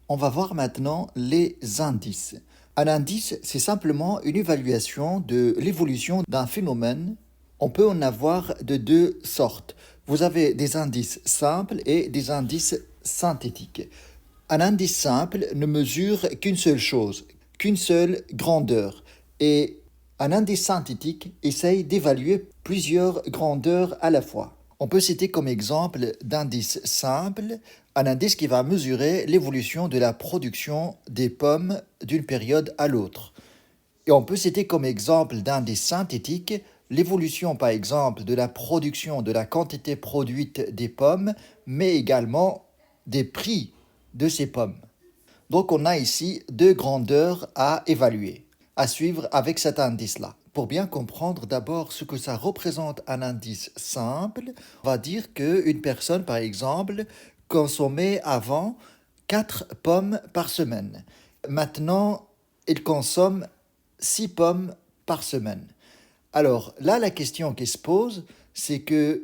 On va voir maintenant les indices. Un indice, c'est simplement une évaluation de l'évolution d'un phénomène. On peut en avoir de deux sortes. Vous avez des indices simples et des indices synthétiques. Un indice simple ne mesure qu'une seule chose, qu'une seule grandeur. Et un indice synthétique essaye d'évaluer plusieurs grandeurs à la fois. On peut citer comme exemple d'indice simple un indice qui va mesurer l'évolution de la production des pommes d'une période à l'autre. Et on peut citer comme exemple d'indice synthétique l'évolution par exemple de la production de la quantité produite des pommes, mais également des prix de ces pommes. Donc on a ici deux grandeurs à évaluer, à suivre avec cet indice-là. Pour bien comprendre d'abord ce que ça représente un indice simple, on va dire qu'une personne, par exemple, consommait avant 4 pommes par semaine. Maintenant, il consomme 6 pommes par semaine. Alors là, la question qui se pose, c'est que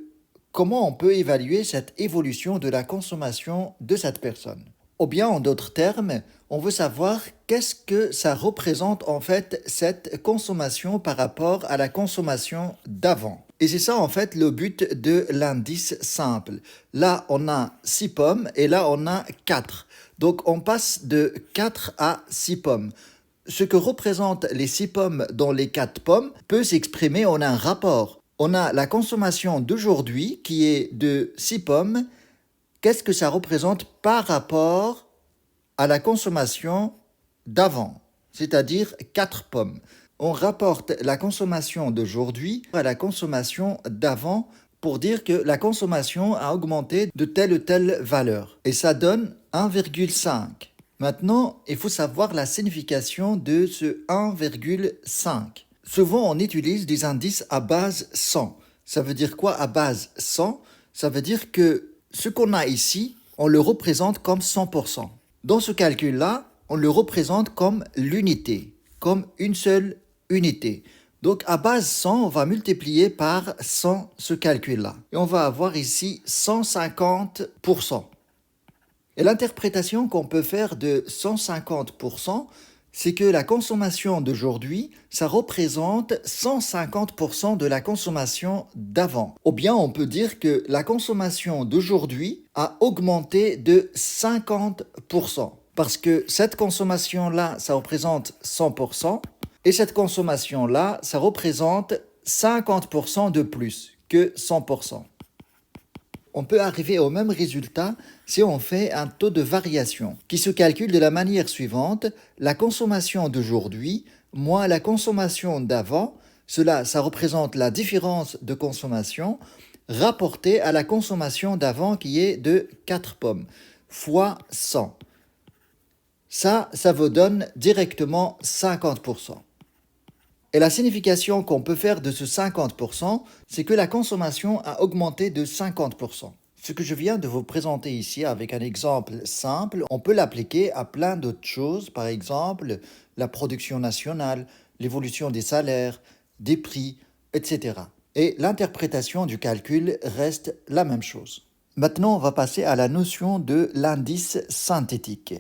comment on peut évaluer cette évolution de la consommation de cette personne? Ou bien, en d'autres termes, on veut savoir qu'est-ce que ça représente en fait cette consommation par rapport à la consommation d'avant. Et c'est ça en fait le but de l'indice simple. Là, on a 6 pommes et là, on a 4. Donc, on passe de 4 à 6 pommes. Ce que représentent les 6 pommes dans les 4 pommes peut s'exprimer en un rapport. On a la consommation d'aujourd'hui qui est de 6 pommes. Qu'est-ce que ça représente par rapport à la consommation d'avant, c'est-à-dire 4 pommes? On rapporte la consommation d'aujourd'hui à la consommation d'avant pour dire que la consommation a augmenté de telle ou telle valeur. Et ça donne 1,5. Maintenant, il faut savoir la signification de ce 1,5. Souvent, on utilise des indices à base 100. Ça veut dire quoi à base 100? Ça veut dire que ce qu'on a ici, on le représente comme 100%. Dans ce calcul-là, on le représente comme l'unité, comme une seule unité. Donc à base 100, on va multiplier par 100 ce calcul-là. Et on va avoir ici 150%. Et l'interprétation qu'on peut faire de 150%, c'est que la consommation d'aujourd'hui, ça représente 150% de la consommation d'avant. Ou bien on peut dire que la consommation d'aujourd'hui a augmenté de 50%. Parce que cette consommation-là, ça représente 100%, et cette consommation-là, ça représente 50% de plus que 100%. On peut arriver au même résultat si on fait un taux de variation qui se calcule de la manière suivante. La consommation d'aujourd'hui moins la consommation d'avant, ça représente la différence de consommation rapportée à la consommation d'avant qui est de 4 pommes, fois 100. Ça vous donne directement 50%. Et la signification qu'on peut faire de ce 50%, c'est que la consommation a augmenté de 50%. Ce que je viens de vous présenter ici avec un exemple simple, on peut l'appliquer à plein d'autres choses, par exemple la production nationale, l'évolution des salaires, des prix, etc. Et l'interprétation du calcul reste la même chose. Maintenant, on va passer à la notion de l'indice synthétique.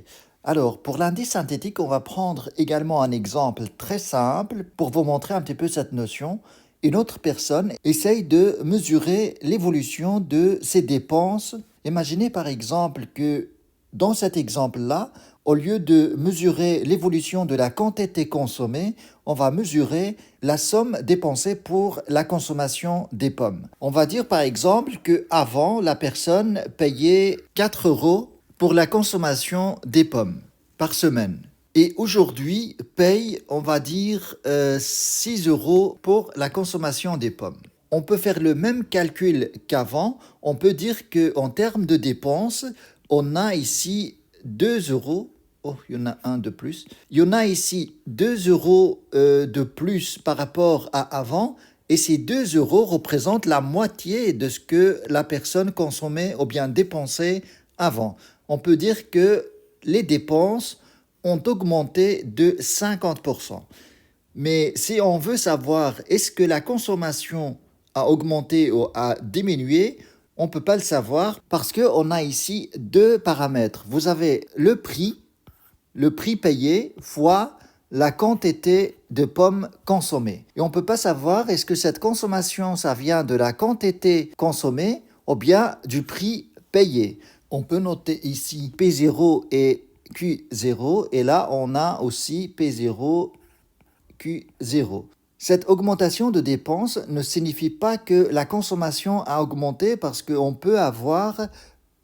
Alors, pour l'indice synthétique, on va prendre également un exemple très simple pour vous montrer un petit peu cette notion. Une autre personne essaye de mesurer l'évolution de ses dépenses. Imaginez par exemple que dans cet exemple-là, au lieu de mesurer l'évolution de la quantité consommée, on va mesurer la somme dépensée pour la consommation des pommes. On va dire par exemple qu'avant, la personne payait 4 euros pour la consommation des pommes par semaine. Et aujourd'hui, paye, on va dire, 6 euros pour la consommation des pommes. On peut faire le même calcul qu'avant. On peut dire qu'en termes de dépenses, on a ici 2 euros. Oh, il y en a un de plus. Il y en a ici 2 euros de plus par rapport à avant. Et ces 2 euros représentent la moitié de ce que la personne consommait ou bien dépensait avant. On peut dire que les dépenses ont augmenté de 50%. Mais si on veut savoir est-ce que la consommation a augmenté ou a diminué, on ne peut pas le savoir parce qu'on a ici deux paramètres. Vous avez le prix le prix payé fois la quantité de pommes consommées. Et on ne peut pas savoir est-ce que cette consommation, ça vient de la quantité consommée ou bien du prix payé. On peut noter ici P0 et Q0 et là on a aussi P0, Q0. Cette augmentation de dépenses ne signifie pas que la consommation a augmenté parce qu'on peut avoir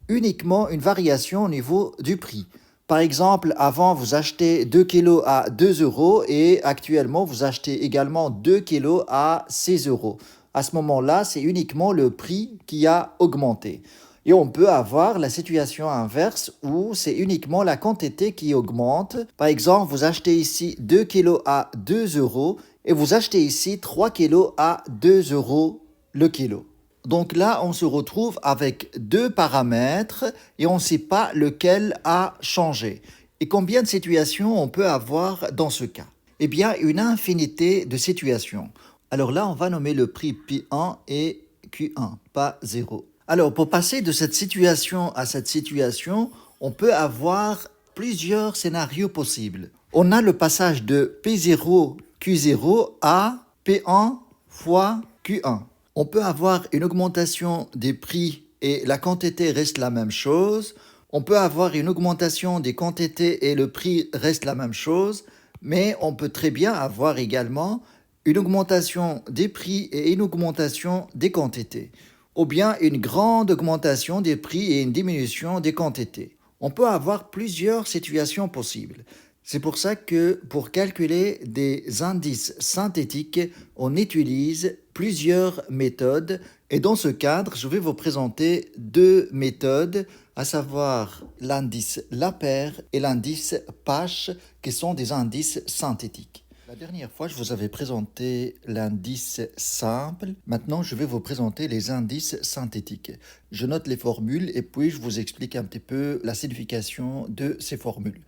uniquement une variation au niveau du prix. Par exemple, avant, vous achetez 2 kilos à 2 euros et actuellement, vous achetez également 2 kilos à 6 euros. À ce moment-là, c'est uniquement le prix qui a augmenté. Et on peut avoir la situation inverse où c'est uniquement la quantité qui augmente. Par exemple, vous achetez ici 2 kilos à 2 euros et vous achetez ici 3 kilos à 2 euros le kilo. Donc là, on se retrouve avec deux paramètres et on ne sait pas lequel a changé. Et combien de situations on peut avoir dans ce cas? Eh bien, une infinité de situations. Alors là, on va nommer le prix P1 et Q1, pas 0. Alors, pour passer de cette situation à cette situation, on peut avoir plusieurs scénarios possibles. On a le passage de P0, Q0 à P1 fois Q1. On peut avoir une augmentation des prix et la quantité reste la même chose. On peut avoir une augmentation des quantités et le prix reste la même chose. Mais on peut très bien avoir également une augmentation des prix et une augmentation des quantités. Ou bien une grande augmentation des prix et une diminution des quantités. On peut avoir plusieurs situations possibles. C'est pour ça que pour calculer des indices synthétiques, on utilise plusieurs méthodes. Et dans ce cadre, je vais vous présenter deux méthodes, à savoir l'indice Lapeyre et l'indice Pache, qui sont des indices synthétiques. La dernière fois, je vous avais présenté l'indice simple. Maintenant, je vais vous présenter les indices synthétiques. Je note les formules et puis je vous explique un petit peu la signification de ces formules.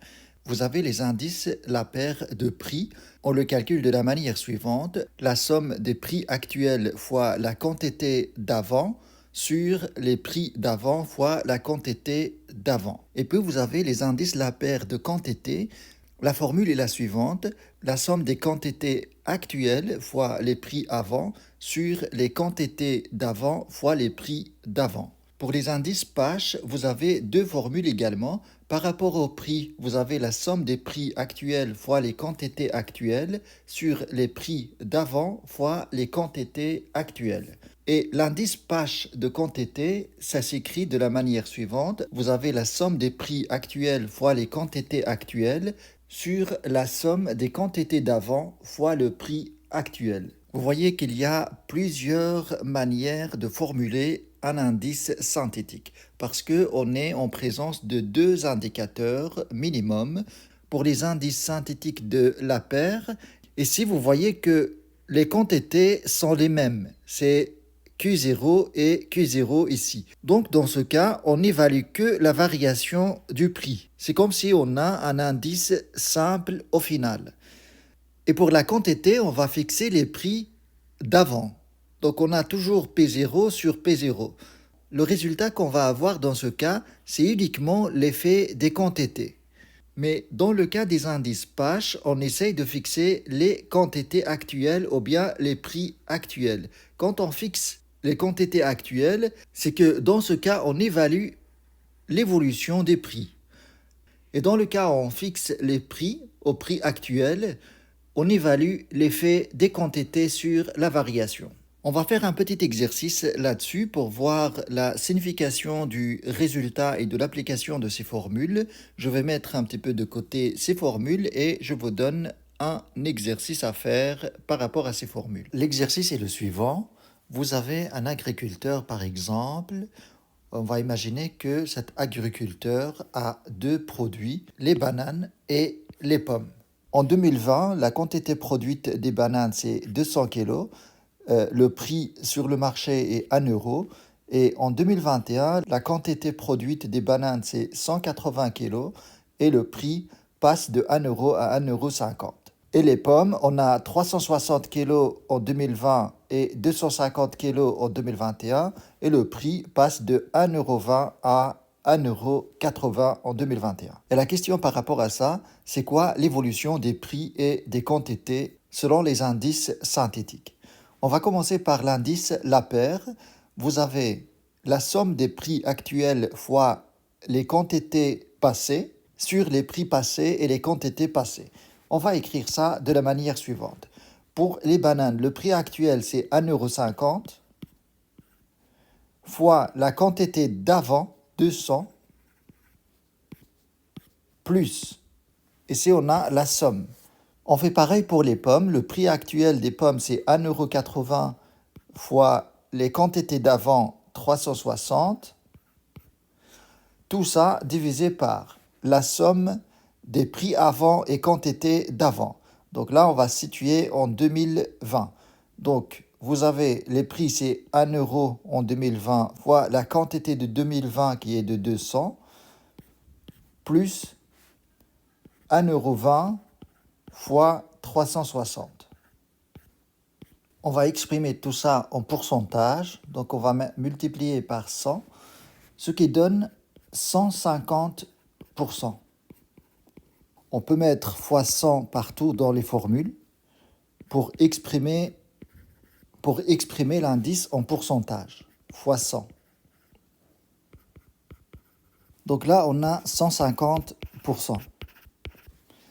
Vous avez les indices Lapeyre de prix. On le calcule de la manière suivante. La somme des prix actuels fois la quantité d'avant sur les prix d'avant fois la quantité d'avant. Et puis vous avez les indices Lapeyre de quantité. La formule est la suivante. La somme des quantités actuelles fois les prix avant sur les quantités d'avant fois les prix d'avant. Pour les indices Pache, vous avez deux formules également. Par rapport au prix, vous avez la somme des prix actuels fois les quantités actuelles sur les prix d'avant fois les quantités actuelles. Et l'indice Pache de quantité, ça s'écrit de la manière suivante. Vous avez la somme des prix actuels fois les quantités actuelles sur la somme des quantités d'avant fois le prix actuel. Vous voyez qu'il y a plusieurs manières de formuler un indice synthétique parce qu'on est en présence de deux indicateurs minimum pour les indices synthétiques de Lapeyre. Ici, vous voyez que les quantités sont les mêmes. C'est Q0 et Q0 ici. Donc, dans ce cas, on n'évalue que la variation du prix. C'est comme si on a un indice simple au final. Et pour la quantité, on va fixer les prix d'avant. Donc, on a toujours P0 sur P0. Le résultat qu'on va avoir dans ce cas, c'est uniquement l'effet des quantités. Mais dans le cas des indices Pache, on essaye de fixer les quantités actuelles ou bien les prix actuels. Quand on fixe les quantités actuelles, c'est que dans ce cas, on évalue l'évolution des prix. Et dans le cas où on fixe les prix au prix actuel, on évalue l'effet des quantités sur la variation. On va faire un petit exercice là-dessus pour voir la signification du résultat et de l'application de ces formules. Je vais mettre un petit peu de côté ces formules et je vous donne un exercice à faire par rapport à ces formules. L'exercice est le suivant. Vous avez un agriculteur par exemple. On va imaginer que cet agriculteur a deux produits, les bananes et les pommes. En 2020, la quantité produite des bananes, c'est 200 kg. Le prix sur le marché est 1 euro. Et en 2021, la quantité produite des bananes, c'est 180 kg. Et le prix passe de 1 euro à 1,50 euro. Et les pommes, on a 360 kg en 2020 et 250 kg en 2021. Et le prix passe de 1,20 € à 1,80 € en 2021. Et la question par rapport à ça, c'est quoi l'évolution des prix et des quantités selon les indices synthétiques? On va commencer par l'indice Lapeyre. Vous avez la somme des prix actuels fois les quantités passées sur les prix passés et les quantités passées. On va écrire ça de la manière suivante. Pour les bananes, le prix actuel, c'est 1,50 € fois la quantité d'avant, 200, plus. Ici, on a la somme. On fait pareil pour les pommes. Le prix actuel des pommes, c'est 1,80 € fois les quantités d'avant, 360. Tout ça divisé par la somme des prix avant et quantité d'avant. Donc là, on va situer en 2020. Donc, vous avez les prix, c'est 1 € en 2020 fois la quantité de 2020 qui est de 200, plus 1,20 € fois 360. On va exprimer tout ça en pourcentage. Donc, on va multiplier par 100, ce qui donne 150%. On peut mettre fois 100 partout dans les formules pour exprimer l'indice en pourcentage, fois 100. Donc là, on a 150%.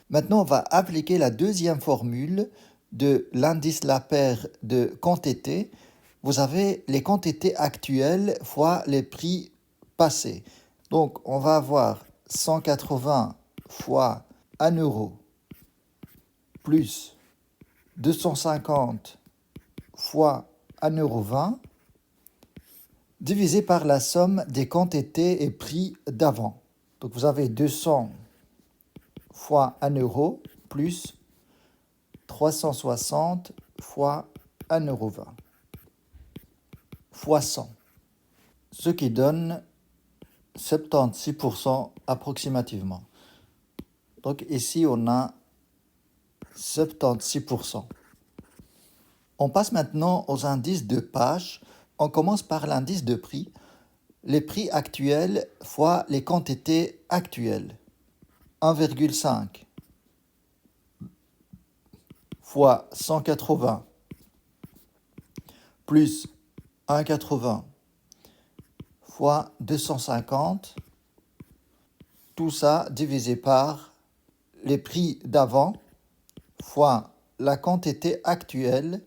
Maintenant, on va appliquer la deuxième formule de l'indice Lapeyre de quantité. Vous avez les quantités actuelles fois les prix passés. Donc, on va avoir 180 fois 1 € plus 250 fois 1,20 € divisé par la somme des quantités et prix d'avant. Donc vous avez 200 fois 1 € plus 360 fois 1,20 € fois 100, ce qui donne 76% approximativement. Donc ici, on a 76%. On passe maintenant aux indices de page. On commence par l'indice de prix. Les prix actuels fois les quantités actuelles. 1,5 fois 180 plus 1,80 fois 250. Tout ça divisé par les prix d'avant fois la quantité actuelle.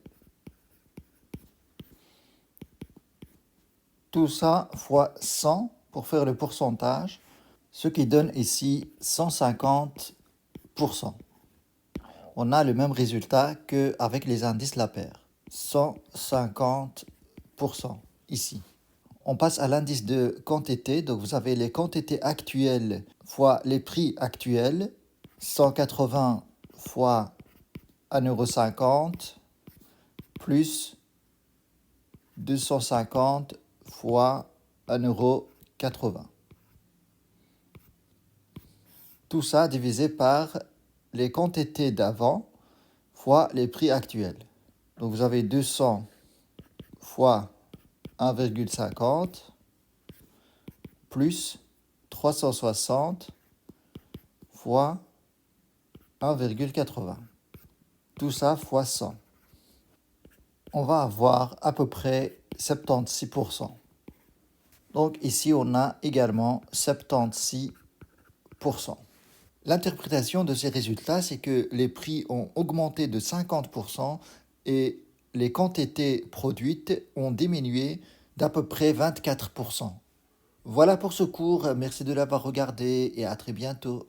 Tout ça fois 100 pour faire le pourcentage, ce qui donne ici 150%. On a le même résultat qu'avec les indices Lapeyre. 150% ici. On passe à l'indice de quantité. Donc vous avez les quantités actuelles fois les prix actuels. 180 fois 1,50 € plus 250 fois 1,80 €. Tout ça divisé par les quantités d'avant fois les prix actuels. Donc vous avez 200 fois 1,50 plus 360 fois 1,80. Tout ça fois 100. On va avoir à peu près 76%. Donc ici, on a également 76%. L'interprétation de ces résultats, c'est que les prix ont augmenté de 50% et les quantités produites ont diminué d'à peu près 24%. Voilà pour ce cours, merci de l'avoir regardé et à très bientôt.